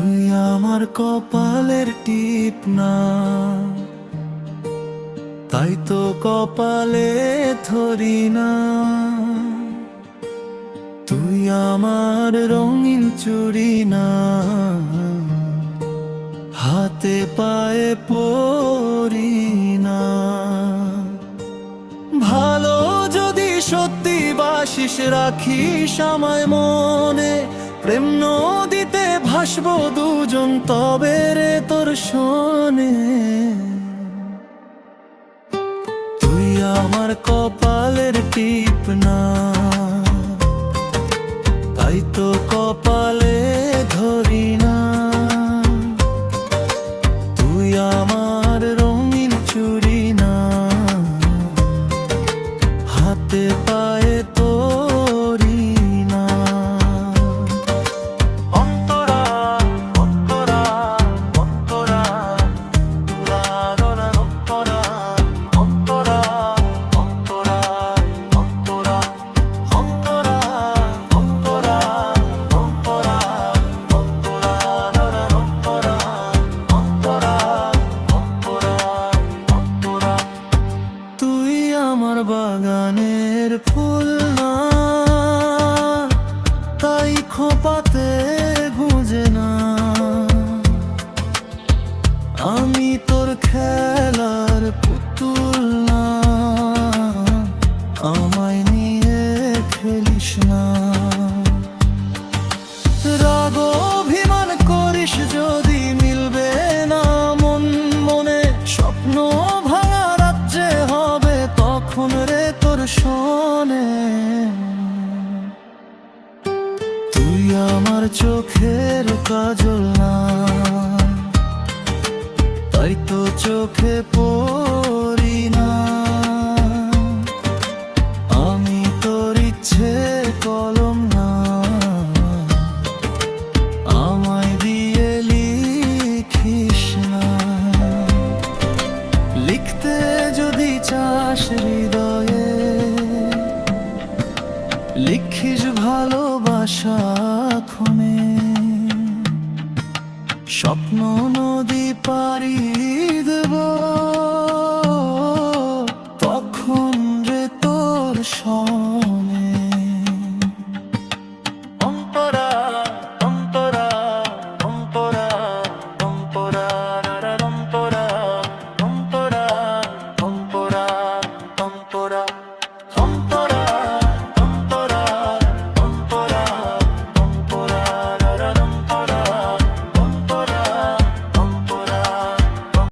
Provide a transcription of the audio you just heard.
তুই আমার কপালের টিপ না, তাই তো কপালে ধরি না। তুই আমার রঙিন চুড়ি না, হাতে পায়ে পরি না। ভালো যদি সত্যি বাসিস, রাখিস আমায় মনে, প্রেম নদীতে ভাসবো দুজন তবে রে তোর শোনে। তুই আমার কপালের টিপ না, তাই তো কপালে ধরি না। তুই আমার রঙিন চুড়ি না, হাতে পায়ে তোরি না। অন্তরা অন্তরা অন্তরা অন্তরা অন্তরা অন্তরা অন্তরা অন্তরা অন্তরা অন্তরা অন্তরা অন্তরা অন্তরা। তুই আমার বাগানের ফুল না, তাই খোপাতে গুঁজে না। আমি তোর খেলার পুতুল না, আমায় নিয়ে খেলিস না। রাগ অভিমান করিস যদি, মিলবে না মন মনে। স্বপ্ন ভাঙা রাজ্যে হবে তখন রে তোর শোনে। তুই আমার চোখের কাজল না, তাই তো চোখে পড়ি না। আমি তোর ইচ্ছে কলম না, আমায় দিয়ে লিখিস না। লিখতে যদি চাস হৃদয়ে, লিখিস ভালোবাসা ক্ষণে। স্বপ্ন নদী পারি